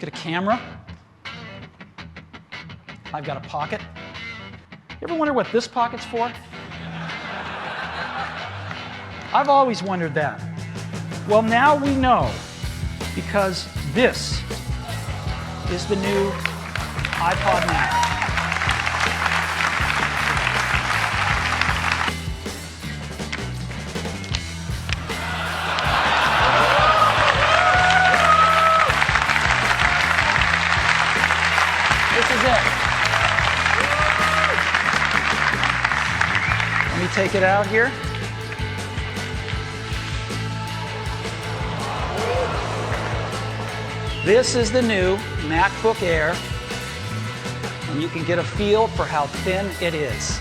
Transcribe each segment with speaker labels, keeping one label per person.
Speaker 1: got a camera. I've got a pocket. You ever wonder what this pocket's for? I've always wondered that. Well, now we know, because this is the new iPod Mac. This is it. Let me take it out here. This is the new MacBook Air, and you can get a feel for how thin it is.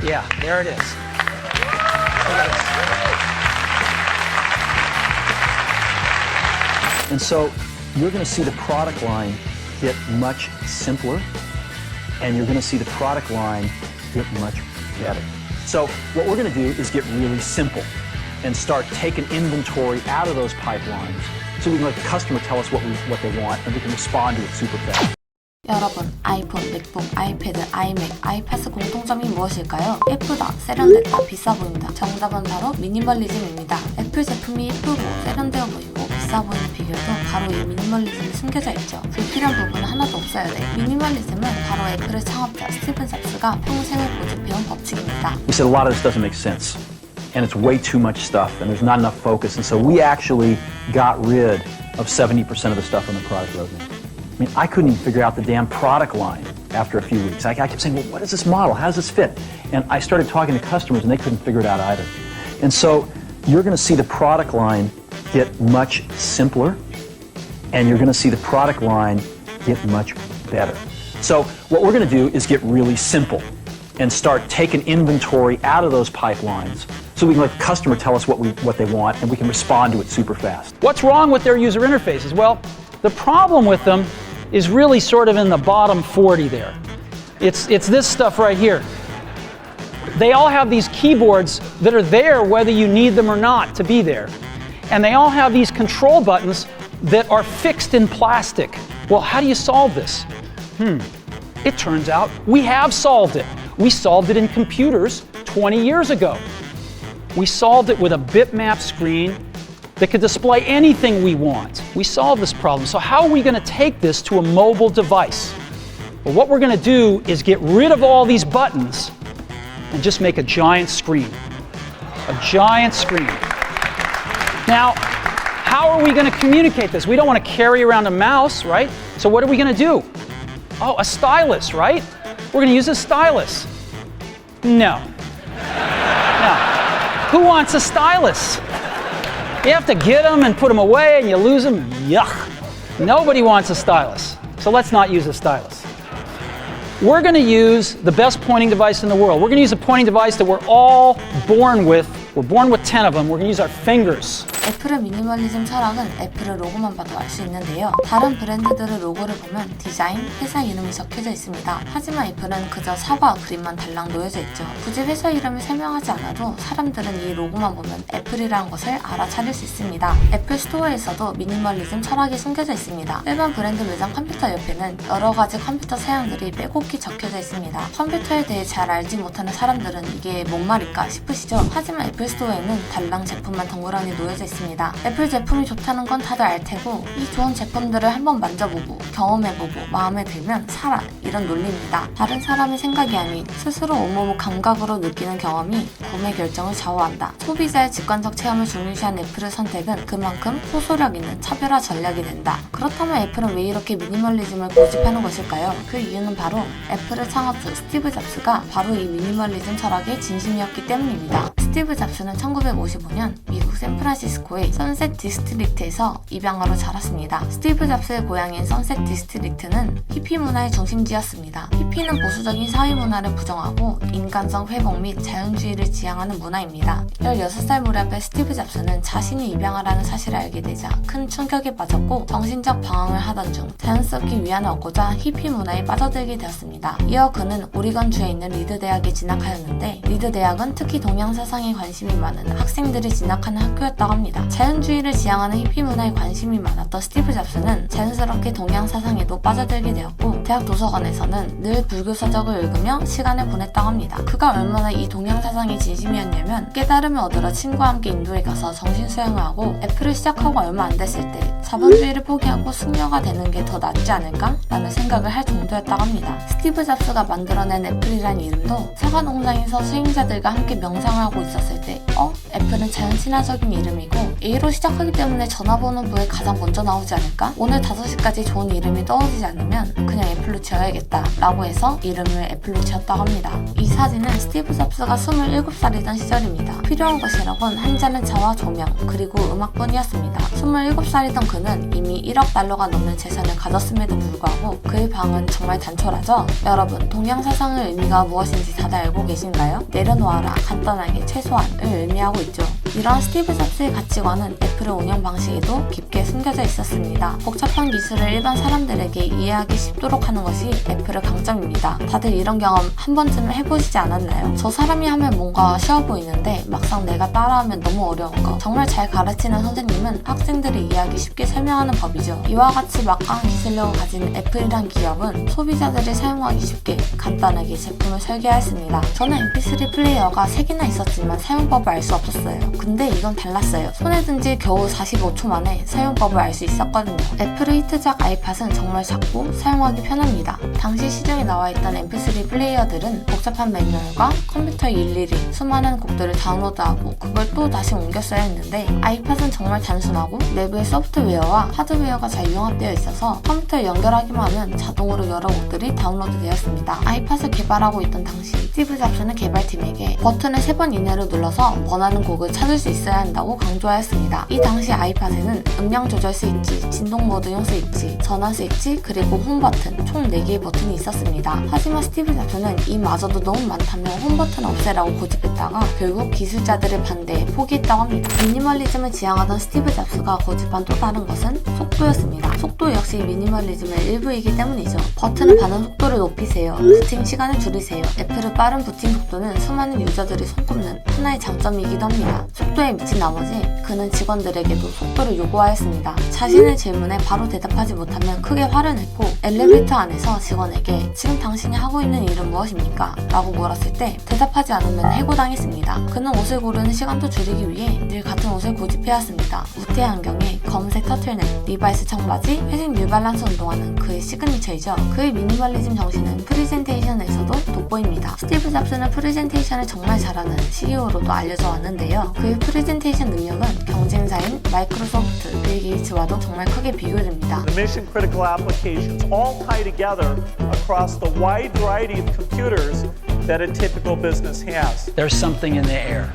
Speaker 1: Yeah, there it is. Look at this.
Speaker 2: And so you're going to see the product line get much simpler, and you're going to see the product line get much better. So what we're going to do is get really simple and start taking inventory out of those pipelines so we can let the customer tell us what they want, and we can respond to it super fast.
Speaker 3: 여러분, 아이폰, 맥북, 아이패드, 아이맥, 아이패스 공통점이 무엇일까요? 예쁘다, 세련됐다, 비싸 보인다. 정답은 바로 미니멀리즘입니다. 애플 제품이 예쁘고 세련되어 보이고 비싸 보이는 비결도 바로 이 미니멀리즘이 숨겨져 있죠. 불필요한 부분은 하나도 없어야 돼. 미니멀리즘은 바로 애플의 창업자 스티븐 잡스가 평생을 고집해온 법칙입니다.
Speaker 2: We said a lot of this doesn't make sense, and it's way too much stuff, and there's not enough focus, and so we actually got rid of 70% of the stuff on the product roadmap. I mean, I couldn't even figure out the damn product line after a few weeks. I kept saying, well, what is this model? How does this fit? And I started talking to customers, and they couldn't figure it out either. And so you're going to see the product line get much simpler, and you're going to see the product line get much better. So what we're going to do is get really simple and start taking inventory out of those pipelines so we can let the customer tell us what they want, and we can respond to it super fast.
Speaker 1: What's wrong with their user interfaces? Well, the problem with them is really sort of in the bottom 40 there. It's this stuff right here. They all have these keyboards that are there whether you need them or not to be there. And they all have these control buttons that are fixed in plastic. Well, how do you solve this? It turns out we have solved it. We solved it in computers 20 years ago. We solved it with a bitmap screen that could display anything we want. We solved this problem. So how are we going to take this to a mobile device? Well, what we're going to do is get rid of all these buttons and just make a giant screen. A giant screen. Now, how are we going to communicate this? We don't want to carry around a mouse, right? So what are we going to do? Oh, a stylus, right? We're going to use a stylus. No. No. Who wants a stylus? You have to get them and put them away and you lose them. Yuck. Nobody wants a stylus. So let's not use a stylus. We're going to use the best pointing device in the world. We're going to use a pointing device that we're all born with. We're born with 10 of them. We're going to use our fingers.
Speaker 3: 애플의 미니멀리즘 철학은 애플의 로고만 봐도 알 수 있는데요. 다른 브랜드들의 로고를 보면 디자인, 회사 이름이 적혀져 있습니다. 하지만 애플은 그저 사과 그림만 달랑 놓여져 있죠. 굳이 회사 이름을 설명하지 않아도 사람들은 이 로고만 보면 애플이라는 것을 알아차릴 수 있습니다. 애플 스토어에서도 미니멀리즘 철학이 숨겨져 있습니다. 일반 브랜드 매장 컴퓨터 옆에는 여러 가지 컴퓨터 사양들이 빼곡히 적혀져 있습니다. 컴퓨터에 대해 잘 알지 못하는 사람들은 이게 뭔 말일까 싶으시죠? 하지만 애플 스토어에는 달랑 제품만 덩그러니 놓여져 있습니다. 애플 제품이 좋다는 건 다들 알 테고 이 좋은 제품들을 한번 만져보고 경험해보고 마음에 들면 사라 이런 논리입니다. 다른 사람의 생각이 아닌 스스로 온몸 감각으로 느끼는 경험이 구매 결정을 좌우한다. 소비자의 직관적 체험을 중요시한 애플의 선택은 그만큼 호소력 있는 차별화 전략이 된다. 그렇다면 애플은 왜 이렇게 미니멀리즘을 고집하는 것일까요? 그 이유는 바로 애플의 창업주 스티브 잡스가 바로 이 미니멀리즘 철학의 진심이었기 때문입니다. 스티브 잡스는 1955년 미국 샌프란시스코의 선셋 디스트릭트에서 입양아로 자랐습니다. 스티브 잡스의 고향인 선셋 디스트릭트는 히피 문화의 중심지였습니다. 히피는 보수적인 사회 문화를 부정하고 인간성 회복 및 자연주의를 지향하는 문화입니다. 16살 무렵에 스티브 잡스는 자신이 입양아라는 사실을 알게 되자 큰 충격에 빠졌고 정신적 방황을 하던 중 자연스럽게 위안을 얻고자 히피 문화에 빠져들게 되었습니다. 이어 그는 오리건주에 있는 리드 대학에 진학하였는데 리드 대학은 특히 동양 사상에 사상에 관심이 많은 학생들이 진학하는 학교였다고 합니다. 자연주의를 지향하는 히피 문화에 관심이 많았던 스티브 잡스는 자연스럽게 동양 사상에도 빠져들게 되었고 대학 도서관에서는 늘 불교 서적을 읽으며 시간을 보냈다고 합니다. 그가 얼마나 이 동양 사상이 진심이었냐면 깨달음을 얻으러 친구와 함께 인도에 가서 정신 수양을 하고 애플을 시작하고 얼마 안 됐을 때 자본주의를 포기하고 숙녀가 되는 게 더 낫지 않을까? 라는 생각을 할 정도였다고 합니다. 스티브 잡스가 만들어낸 애플이란 이름도 사과 농장에서 수행자들과 함께 명상을 하고 있었을 때 애플은 자연 친화적인 이름이고 A로 시작하기 때문에 전화번호부에 가장 먼저 나오지 않을까? 오늘 5시까지 좋은 이름이 떠오르지 않으면 그냥 애플로 지어야겠다 라고 해서 이름을 애플로 지었다고 합니다. 이 사진은 스티브 잡스가 27살이던 시절입니다. 필요한 것이라곤 한 잔의 차와 조명 그리고 음악뿐이었습니다. 27살이던 그는 이미 1억 달러가 넘는 재산을 가졌음에도 불구하고 그의 방은 정말 단촐하죠? 여러분, 동양 사상의 의미가 무엇인지 다들 알고 계신가요? 내려놓아라, 간단하게, 최소한을 의미하고 있죠. 이러한 스티브 잡스의 가치관은 애플의 운영 방식에도 깊게 숨겨져 있었습니다. 복잡한 기술을 일반 사람들에게 이해하기 쉽도록 하는 것이 애플의 강점입니다. 다들 이런 경험 한 번쯤은 해보시지 않았나요? 저 사람이 하면 뭔가 쉬워 보이는데 막상 내가 따라하면 너무 어려운 거. 정말 잘 가르치는 선생님은 학생들이 이해하기 쉽게 설명하는 법이죠. 이와 같이 막강한 기술력을 가진 애플이란 기업은 소비자들이 사용하기 쉽게 간단하게 제품을 설계하였습니다. 저는 mp3 플레이어가 3개나 있었지만 사용법을 알 수 없었어요. 근데 이건 달랐어요. 손에 든 지 겨우 45초 만에 사용법을 알 수 있었거든요. 애플의 히트작 아이팟은 정말 작고 사용하기 편합니다. 당시 시중에 나와있던 mp3 플레이어들은 복잡한 매뉴얼과 컴퓨터에 일일이 수많은 곡들을 다운로드하고 그걸 또 다시 옮겨 써야 했는데 아이팟은 정말 단순하고 내부의 소프트웨어와 하드웨어가 잘 융합되어 있어서 컴퓨터에 연결하기만 하면 자동으로 여러 곡들이 다운로드 되었습니다. 아이팟을 개발하고 있던 당시 스티브 잡스는 개발팀에게 버튼을 3번 이내로 눌러서 원하는 곡을 찾을 수 있어야 한다고 강조하였습니다. 이 당시 아이팟에는 음량 조절 스위치, 진동 모드용 스위치, 전원 스위치, 그리고 홈 버튼 총 4개의 버튼이 있었습니다. 하지만 스티브 잡스는 이마저도 너무 많다며 홈 버튼 없애라고 고집했다가 결국 기술자들의 반대에 포기했다고 합니다. 미니멀리즘을 지향하던 스티브 잡스가 고집한 또 다른 것은 속도였습니다. 속도 역시 미니멀리즘의 일부이기 때문이죠. 버튼을 받는 속도를 높이세요. 부팅 시간을 줄이세요. 애플의 빠른 부팅 속도는 수많은 유저들이 손꼽는 하나의 장점이기도 합니다. 속도에 미친 나머지 그는 직원들에게도 속도를 요구하였습니다. 자신의 질문에 바로 대답하지 못하면 크게 화를 냈고 엘리베이터 안에서 직원에게 지금 당신이 하고 있는 일은 무엇입니까? 라고 물었을 때 대답하지 않으면 해고당했습니다. 그는 옷을 고르는 시간도 줄이기 위해 늘 같은 옷을 고집해왔습니다. 우태 안경에 검은색 터틀넥, 리바이스 청바지, 회색 뉴발란스 운동화는 그의 시그니처이죠. 그의 미니멀리즘 정신은 프레젠테이션에서도 돋보입니다. 스티브 잡스는 프레젠테이션을 정말 잘하는 CEO로도 알려져 왔는데요. 그의 프레젠테이션 능력은 경쟁사인 마이크로소프트, 빌 게이츠와도 정말 크게 비교됩니다.
Speaker 4: The mission critical applications all tie together across the wide variety of computers that a typical business has.
Speaker 1: There's something in the air.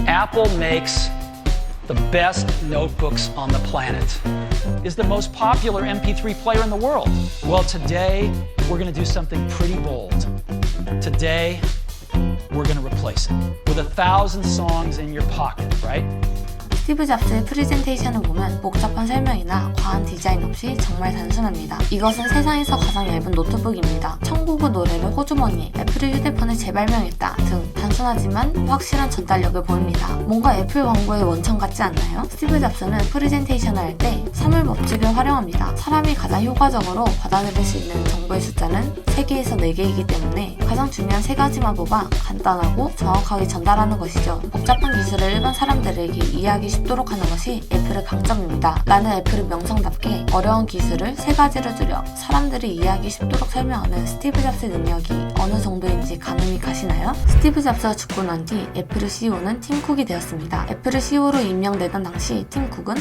Speaker 1: Apple makes the best notebooks on the planet. Is the most popular MP3 player in the world. Well, today we're going to do something pretty bold. Today we're going to replace it with 1,000 songs in your pocket, right?
Speaker 3: 스티브 잡스의 프레젠테이션을 보면 복잡한 설명이나 과한 디자인 없이 정말 단순합니다. 이것은 세상에서 가장 얇은 노트북입니다. 천국의 노래를 호주머니에, 애플의 휴대폰을 재발명했다 등 단순하지만 확실한 전달력을 보입니다. 뭔가 애플 광고의 원천 같지 않나요? 스티브 잡스는 프레젠테이션을 할 때 3을 법칙을 활용합니다. 사람이 가장 효과적으로 받아들일 수 있는 정보의 숫자는 3개에서 4개이기 때문에 가장 중요한 3가지만 뽑아 간단하고 정확하게 전달하는 것이죠. 복잡한 기술을 일반 사람들에게 이해하기 쉽도록 하는 것이 애플의 강점입니다. 나는 애플의 명성답게 어려운 기술을 3가지로 줄여 사람들이 이해하기 쉽도록 설명하는 스티브 잡스의 능력이 어느 정도인지 가늠이 가시나요? 스티브 잡스가 죽고 난 뒤 애플의 CEO는 팀 쿡이 되었습니다. 애플의 CEO로 임명되던 당시 팀 쿡은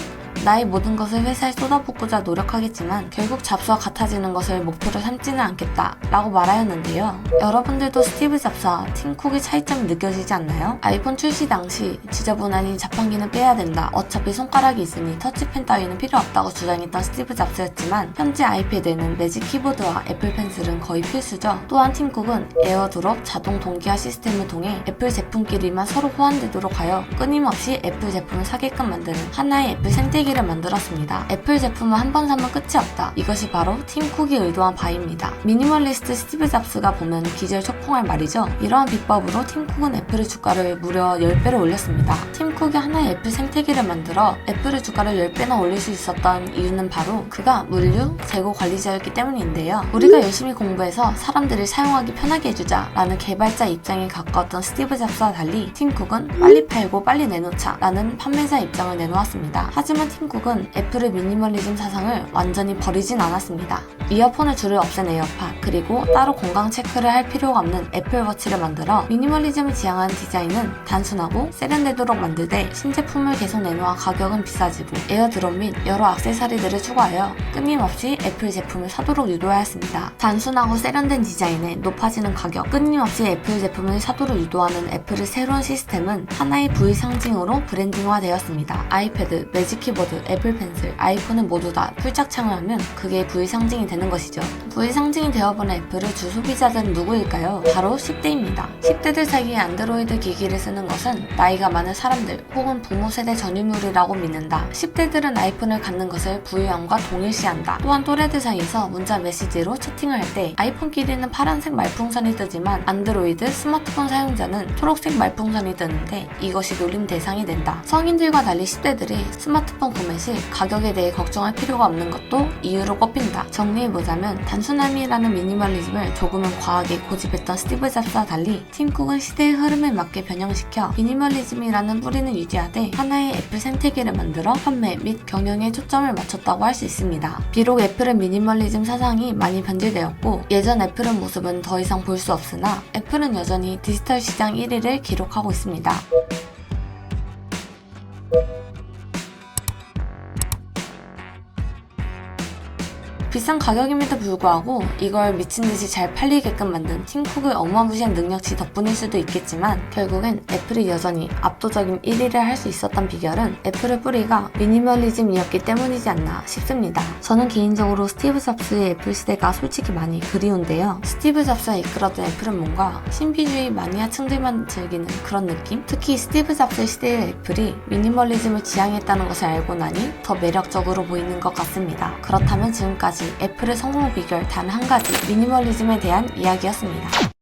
Speaker 3: 나의 모든 것을 회사에 쏟아붓고자 노력하겠지만 결국 잡스와 같아지는 것을 목표로 삼지는 않겠다 라고 말하였는데요. 여러분들도 스티브 잡스와 팀 쿡의 차이점이 느껴지지 않나요? 아이폰 출시 당시 지저분하니 자판기는 빼야 된다. 어차피 손가락이 있으니 터치펜 따위는 필요 없다고 주장했던 스티브 잡스였지만 현재 아이패드에는 매직 키보드와 애플 펜슬은 거의 필수죠. 또한 팀 쿡은 에어드롭 자동 동기화 시스템을 통해 애플 제품끼리만 서로 호환되도록 하여 끊임없이 애플 제품을 사게끔 만드는 하나의 애플 생태계 생태계를 만들었습니다. 애플 제품은 한 번 사면 끝이 없다. 이것이 바로 팀 쿡이 의도한 바입니다. 미니멀리스트 스티브 잡스가 보면 기절 촉풍할 말이죠. 이러한 비법으로 팀 쿡은 애플의 주가를 무려 10배로 올렸습니다. 팀 쿡이 하나의 애플 생태계를 만들어 애플의 주가를 10배나 올릴 수 있었던 이유는 바로 그가 물류, 재고 관리자였기 때문인데요. 우리가 열심히 공부해서 사람들이 사용하기 편하게 해주자 라는 개발자 입장에 가까웠던 스티브 잡스와 달리 팀 쿡은 빨리 팔고 빨리 내놓자 라는 판매자 입장을 내놓았습니다. 하지만 팀 쿡은 애플의 미니멀리즘 사상을 완전히 버리진 않았습니다. 이어폰의 줄을 없앤 에어팟, 그리고 따로 건강 체크를 할 필요가 없는 애플워치를 만들어 미니멀리즘을 지향한 디자인은 단순하고 세련되도록 만들되 신제품을 계속 내놓아 가격은 비싸지고 에어드롭 및 여러 액세서리들을 추가하여 끊임없이 애플 제품을 사도록 유도하였습니다. 단순하고 세련된 디자인에 높아지는 가격, 끊임없이 애플 제품을 사도록 유도하는 애플의 새로운 시스템은 하나의 부의 상징으로 브랜딩화되었습니다. 아이패드, 매직 키보드, 애플 펜슬, 아이폰은 모두 다 풀착창을 하면 그게 부의 상징이 되는 것이죠. 부의 상징이 되어버린 애플의 주 소비자들은 누구일까요? 바로 10대입니다. 10대들 사이에 안드로이드 기기를 쓰는 것은 나이가 많은 사람들 혹은 부모 세대 전유물이라고 믿는다. 10대들은 아이폰을 갖는 것을 부유함과 동일시한다. 또한 또래들 사이에서 문자 메시지로 채팅을 할 때 아이폰끼리는 파란색 말풍선이 뜨지만 안드로이드 스마트폰 사용자는 초록색 말풍선이 뜨는데 이것이 놀림 대상이 된다. 성인들과 달리 10대들이 스마트폰 구매 시 가격에 대해 걱정할 필요가 없는 것도 이유로 꼽힌다. 정리해보자면 단순함이라는 미니멀리즘을 조금은 과하게 고집했던 스티브 잡스와 달리 팀 쿡은 시대의 흐름에 맞게 변형시켜 미니멀리즘이라는 뿌리는 유지하되 하나의 애플 생태계를 만들어 판매 및 경영에 초점을 맞췄다고 할 수 있습니다. 비록 애플의 미니멀리즘 사상이 많이 변질되었고 예전 애플의 모습은 더 이상 볼 수 없으나 애플은 여전히 디지털 시장 1위를 기록하고 있습니다. 비싼 가격임에도 불구하고 이걸 미친듯이 잘 팔리게끔 만든 팀 쿡의 어마무시한 능력치 덕분일 수도 있겠지만 결국엔 애플이 여전히 압도적인 1위를 할 수 있었던 비결은 애플의 뿌리가 미니멀리즘이었기 때문이지 않나 싶습니다. 저는 개인적으로 스티브 잡스의 애플 시대가 솔직히 많이 그리운데요. 스티브 잡스가 이끌었던 애플은 뭔가 신비주의 마니아층들만 즐기는 그런 느낌? 특히 스티브 잡스 시대의 애플이 미니멀리즘을 지향했다는 것을 알고 나니 더 매력적으로 보이는 것 같습니다. 그렇다면 지금까지 애플의 성공 비결 단 한 가지, 미니멀리즘에 대한 이야기였습니다.